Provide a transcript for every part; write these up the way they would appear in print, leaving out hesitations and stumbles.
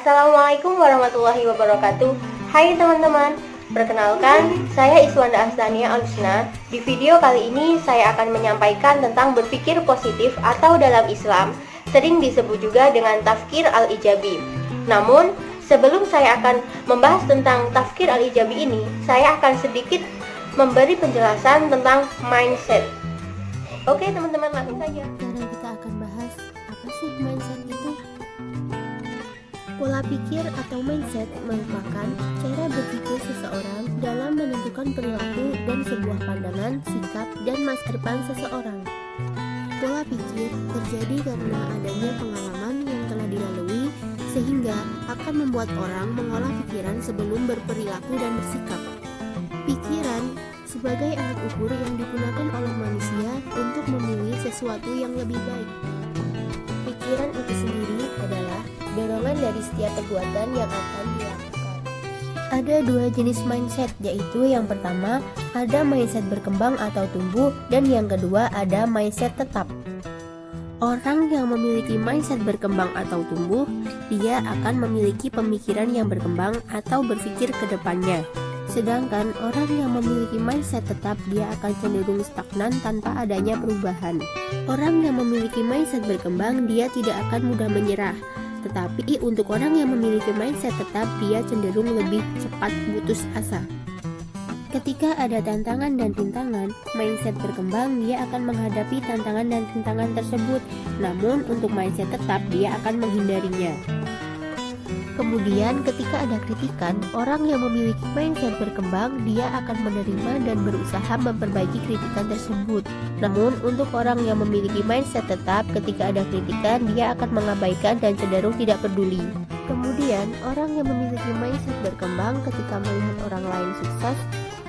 Assalamualaikum warahmatullahi wabarakatuh. Hai teman-teman, perkenalkan saya Iswanda Astania Alusna. Di video kali ini saya akan menyampaikan tentang berpikir positif atau dalam Islam sering disebut juga dengan tafkir al-ijabi. Namun, sebelum saya akan membahas tentang tafkir al-ijabi ini, saya akan sedikit memberi penjelasan tentang mindset. Oke teman-teman, langsung saja. Sekarang kita akan bahas apa sih mindset itu. Pola pikir atau mindset merupakan cara berpikir seseorang dalam menentukan perilaku dan sebuah pandangan, sikap, dan masa depan seseorang. Pola pikir terjadi karena adanya pengalaman yang telah dilalui sehingga akan membuat orang mengolah pikiran sebelum berperilaku dan bersikap. Pikiran sebagai alat ukur yang digunakan oleh manusia untuk memilih sesuatu yang lebih baik. Pikiran itu sendiri adalah dorongan dari setiap perbuatan yang akan dilakukan. Ada dua jenis mindset, yaitu yang pertama ada mindset berkembang atau tumbuh, dan yang kedua ada mindset tetap. Orang yang memiliki mindset berkembang atau tumbuh, dia akan memiliki pemikiran yang berkembang atau berpikir ke depannya. Sedangkan orang yang memiliki mindset tetap, dia akan cenderung stagnan tanpa adanya perubahan. Orang yang memiliki mindset berkembang, dia tidak akan mudah menyerah. Tetapi untuk orang yang memiliki mindset tetap, dia cenderung lebih cepat putus asa. Ketika ada tantangan dan rintangan, mindset berkembang, dia akan menghadapi tantangan dan rintangan tersebut. Namun untuk mindset tetap, dia akan menghindarinya. Kemudian ketika ada kritikan, orang yang memiliki mindset berkembang, dia akan menerima dan berusaha memperbaiki kritikan tersebut. Namun untuk orang yang memiliki mindset tetap, ketika ada kritikan, dia akan mengabaikan dan cenderung tidak peduli. Kemudian orang yang memiliki mindset berkembang, ketika melihat orang lain sukses,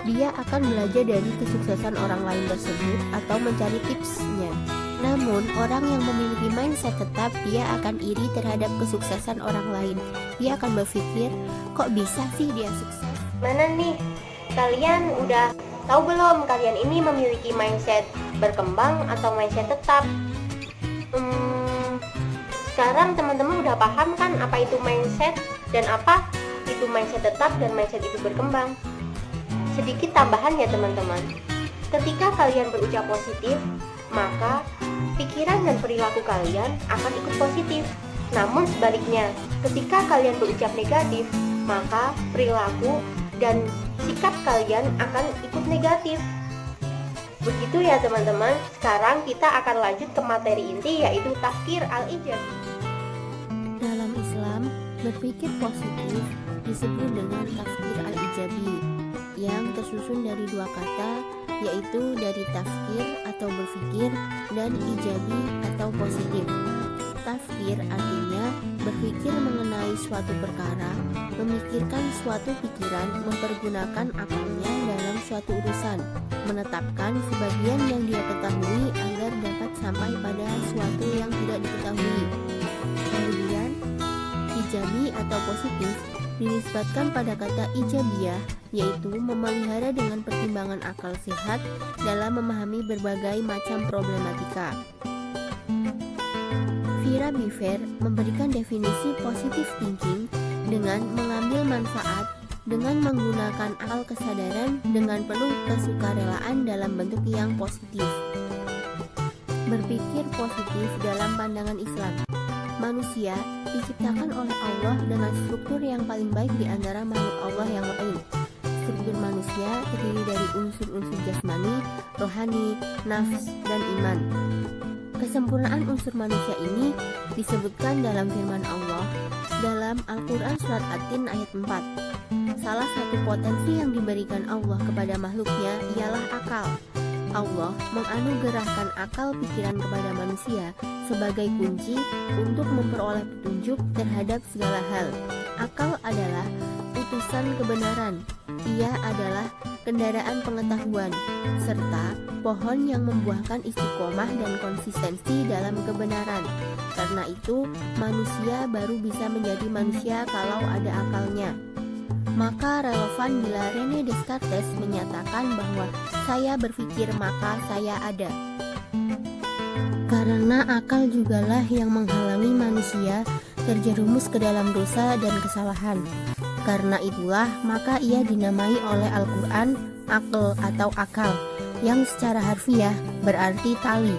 dia akan belajar dari kesuksesan orang lain tersebut atau mencari tipsnya. Namun, orang yang memiliki mindset tetap, dia akan iri terhadap kesuksesan orang lain. Dia akan berpikir, kok bisa sih dia sukses? Mana nih? Kalian udah tahu belum kalian ini memiliki mindset berkembang atau mindset tetap? Sekarang teman-teman udah paham kan apa itu mindset dan apa itu mindset tetap dan mindset itu berkembang? Sedikit tambahan ya teman-teman. Ketika kalian berucap positif, maka pikiran dan perilaku kalian akan ikut positif. Namun sebaliknya, ketika kalian berucap negatif, maka perilaku dan sikap kalian akan ikut negatif. Begitu ya teman-teman. Sekarang kita akan lanjut ke materi inti, yaitu tafkir al-ijabi. Dalam Islam, berpikir positif disebut dengan tafkir al-ijabi, yang tersusun dari dua kata, yaitu dari tafkir atau berpikir dan ijabi atau positif. Tafkir artinya berpikir mengenai suatu perkara, memikirkan suatu pikiran, mempergunakan akalnya dalam suatu urusan, menetapkan sebagian yang dia ketahui agar dapat sampai pada suatu yang tidak diketahui. Kemudian, ijabi atau positif dinisbatkan pada kata ijabiyah, yaitu memelihara dengan pertimbangan akal sehat dalam memahami berbagai macam problematika. Vera Beaver memberikan definisi positive thinking dengan mengambil manfaat dengan menggunakan akal kesadaran dengan penuh kesukarelaan dalam bentuk yang positif. Berpikir positif dalam pandangan Islam. Manusia diciptakan oleh Allah dengan struktur yang paling baik di antara makhluk Allah yang lain. Struktur manusia terdiri dari unsur-unsur jasmani, rohani, nafs, dan iman. Kesempurnaan unsur manusia ini disebutkan dalam firman Allah dalam Al-Quran Surat At-Tin ayat 4. Salah satu potensi yang diberikan Allah kepada makhluknya ialah akal. Allah menganugerahkan akal pikiran kepada manusia sebagai kunci untuk memperoleh petunjuk terhadap segala hal. Akal adalah utusan kebenaran. Ia adalah kendaraan pengetahuan, serta pohon yang membuahkan istiqomah dan konsistensi dalam kebenaran. Karena itu, manusia baru bisa menjadi manusia kalau ada akalnya. Maka relevan bila René Descartes menyatakan bahwa saya berpikir maka saya ada. Karena akal jugalah yang menghalangi manusia terjerumus ke dalam dosa dan kesalahan. Karena itulah maka ia dinamai oleh Al-Quran aql atau akal, yang secara harfiah berarti tali,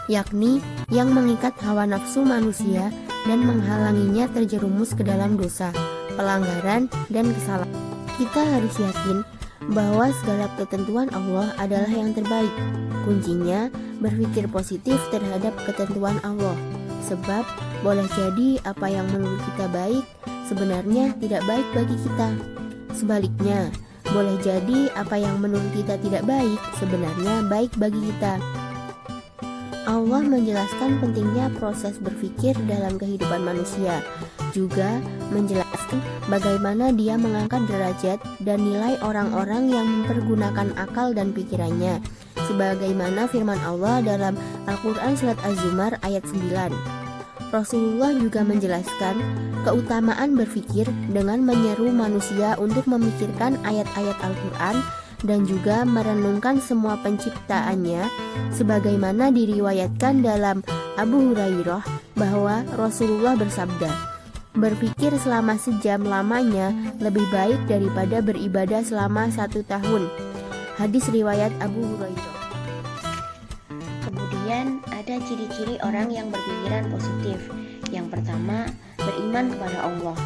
yakni yang mengikat hawa nafsu manusia dan menghalanginya terjerumus ke dalam dosa, pelanggaran, dan kesalahan. Kita harus yakin bahwa segala ketentuan Allah adalah yang terbaik. Kuncinya berpikir positif terhadap ketentuan Allah, sebab boleh jadi apa yang menurut kita baik sebenarnya tidak baik bagi kita. Sebaliknya, boleh jadi apa yang menurut kita tidak baik sebenarnya baik bagi kita. Allah menjelaskan pentingnya proses berpikir dalam kehidupan manusia, juga menjelaskan bagaimana dia mengangkat derajat dan nilai orang-orang yang mempergunakan akal dan pikirannya, sebagaimana firman Allah dalam Al-Quran Surat Az-Zumar ayat 9. Rasulullah juga menjelaskan keutamaan berpikir dengan menyeru manusia untuk memikirkan ayat-ayat Al-Quran dan juga merenungkan semua penciptaannya, sebagaimana diriwayatkan dalam Abu Hurairah bahwa Rasulullah bersabda, berpikir selama sejam lamanya lebih baik daripada beribadah selama 1 tahun. Hadis riwayat Abu Hurairah. Kemudian ada ciri-ciri orang yang berpikiran positif. Yang pertama, beriman kepada Allah,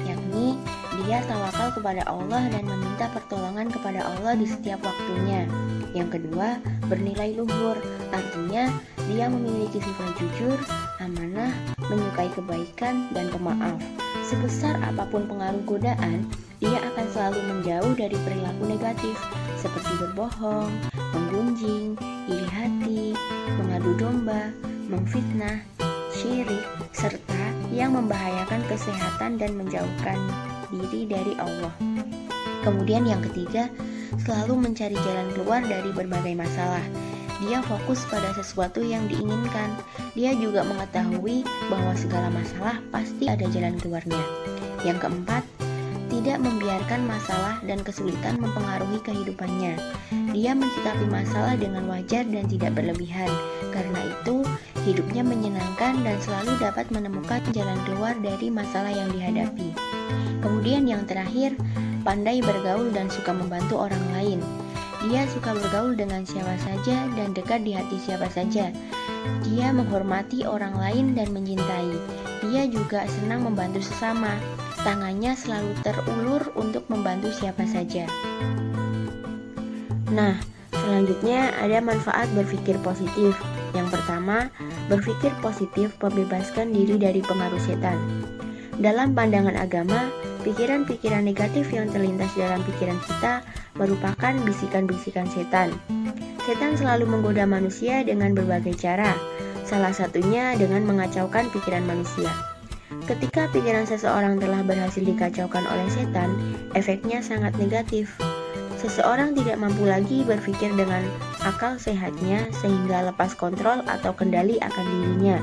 yakni dia tawakal kepada Allah dan meminta pertolongan kepada Allah di setiap waktunya. Yang kedua, bernilai luhur, artinya dia memiliki sifat jujur, amanah, menyukai kebaikan, dan pemaaf. Sebesar apapun pengaruh godaan, dia akan selalu menjauh dari perilaku negatif seperti berbohong, menggunjing, iri hati, mengadu domba, memfitnah, syirik, serta yang membahayakan kesehatan dan menjauhkan diri dari Allah. Kemudian yang ketiga, selalu mencari jalan keluar dari berbagai masalah. Dia fokus pada sesuatu yang diinginkan. Dia juga mengetahui bahwa segala masalah pasti ada jalan keluarnya. Yang keempat, tidak membiarkan masalah dan kesulitan mempengaruhi kehidupannya. Dia mencikapi masalah dengan wajar dan tidak berlebihan. Karena itu, hidupnya menyenangkan dan selalu dapat menemukan jalan keluar dari masalah yang dihadapi. Kemudian yang terakhir, pandai bergaul dan suka membantu orang lain. Dia suka bergaul dengan siapa saja dan dekat di hati siapa saja. Dia menghormati orang lain dan mencintai. Dia juga senang membantu sesama. Tangannya selalu terulur untuk membantu siapa saja. Nah, selanjutnya ada manfaat berpikir positif. Yang pertama, berpikir positif membebaskan diri dari pengaruh setan. Dalam pandangan agama, pikiran-pikiran negatif yang terlintas dalam pikiran kita merupakan bisikan-bisikan setan. Setan selalu menggoda manusia dengan berbagai cara, salah satunya dengan mengacaukan pikiran manusia. Ketika pikiran seseorang telah berhasil dikacaukan oleh setan, efeknya sangat negatif. Seseorang tidak mampu lagi berpikir dengan akal sehatnya sehingga lepas kontrol atau kendali akan dirinya.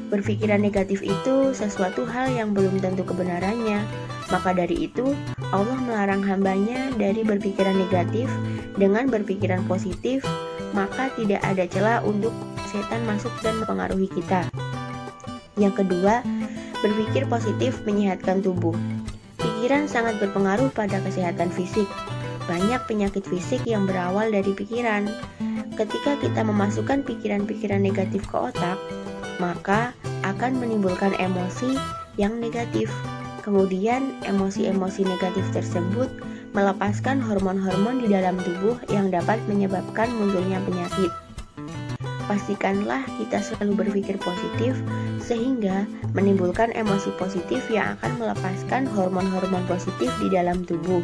Berpikiran negatif itu sesuatu hal yang belum tentu kebenarannya. Maka dari itu, Allah melarang hambanya dari berpikiran negatif. Dengan berpikiran positif, maka tidak ada celah untuk setan masuk dan mempengaruhi kita. Yang kedua, berpikir positif menyehatkan tubuh. Pikiran sangat berpengaruh pada kesehatan fisik. Banyak penyakit fisik yang berawal dari pikiran. Ketika kita memasukkan pikiran-pikiran negatif ke otak, maka akan menimbulkan emosi yang negatif. Kemudian emosi-emosi negatif tersebut melepaskan hormon-hormon di dalam tubuh yang dapat menyebabkan munculnya penyakit. Pastikanlah kita selalu berpikir positif sehingga menimbulkan emosi positif yang akan melepaskan hormon-hormon positif di dalam tubuh.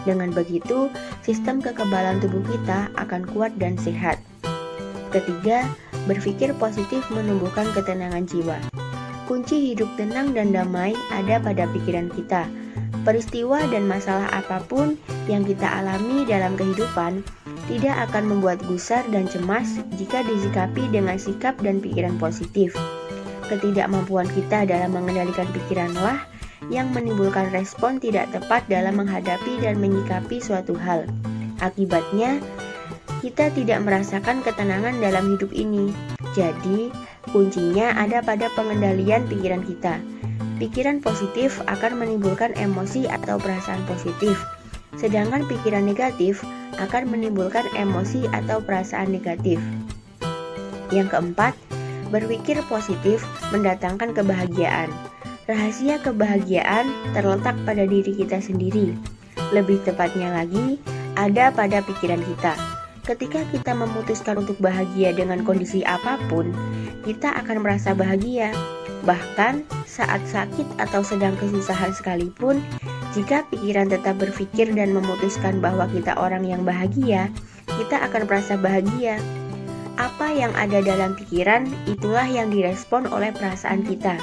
Dengan begitu, sistem kekebalan tubuh kita akan kuat dan sehat. Ketiga, berpikir positif menumbuhkan ketenangan jiwa. Kunci hidup tenang dan damai ada pada pikiran kita. Peristiwa dan masalah apapun yang kita alami dalam kehidupan tidak akan membuat gusar dan cemas jika disikapi dengan sikap dan pikiran positif. Ketidakmampuan kita dalam mengendalikan pikiranlah yang menimbulkan respon tidak tepat dalam menghadapi dan menyikapi suatu hal. Akibatnya, kita tidak merasakan ketenangan dalam hidup ini. Jadi, kuncinya ada pada pengendalian pikiran kita. pikiran positif akan menimbulkan emosi atau perasaan positif, sedangkan pikiran negatif akan menimbulkan emosi atau perasaan negatif. Yang keempat, berpikir positif mendatangkan kebahagiaan. Rahasia kebahagiaan terletak pada diri kita sendiri. Lebih tepatnya lagi, ada pada pikiran kita. Ketika kita memutuskan untuk bahagia dengan kondisi apapun, kita akan merasa bahagia. Bahkan saat sakit atau sedang kesusahan sekalipun, jika pikiran tetap berpikir dan memutuskan bahwa kita orang yang bahagia, kita akan merasa bahagia. Apa yang ada dalam pikiran, itulah yang direspon oleh perasaan kita.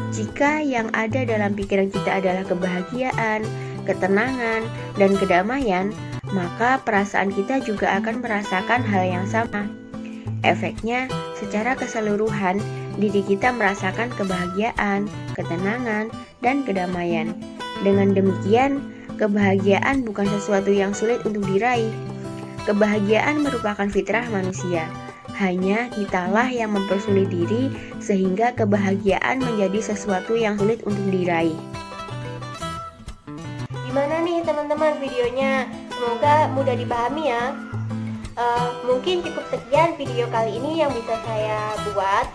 Jika yang ada dalam pikiran kita adalah kebahagiaan, ketenangan, dan kedamaian, maka perasaan kita juga akan merasakan hal yang sama. Efeknya, secara keseluruhan, diri kita merasakan kebahagiaan, ketenangan, dan kedamaian. Dengan demikian, kebahagiaan bukan sesuatu yang sulit untuk diraih. Kebahagiaan merupakan fitrah manusia. Hanya kitalah yang mempersulit diri sehingga kebahagiaan menjadi sesuatu yang sulit untuk diraih. Gimana nih teman-teman videonya? Semoga mudah dipahami ya. Mungkin cukup sekian video kali ini yang bisa saya buat.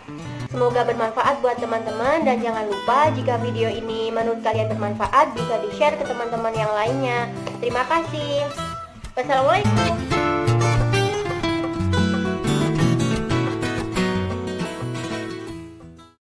Semoga bermanfaat buat teman-teman, dan jangan lupa jika video ini menurut kalian bermanfaat bisa di-share ke teman-teman yang lainnya. Terima kasih. Wassalamualaikum.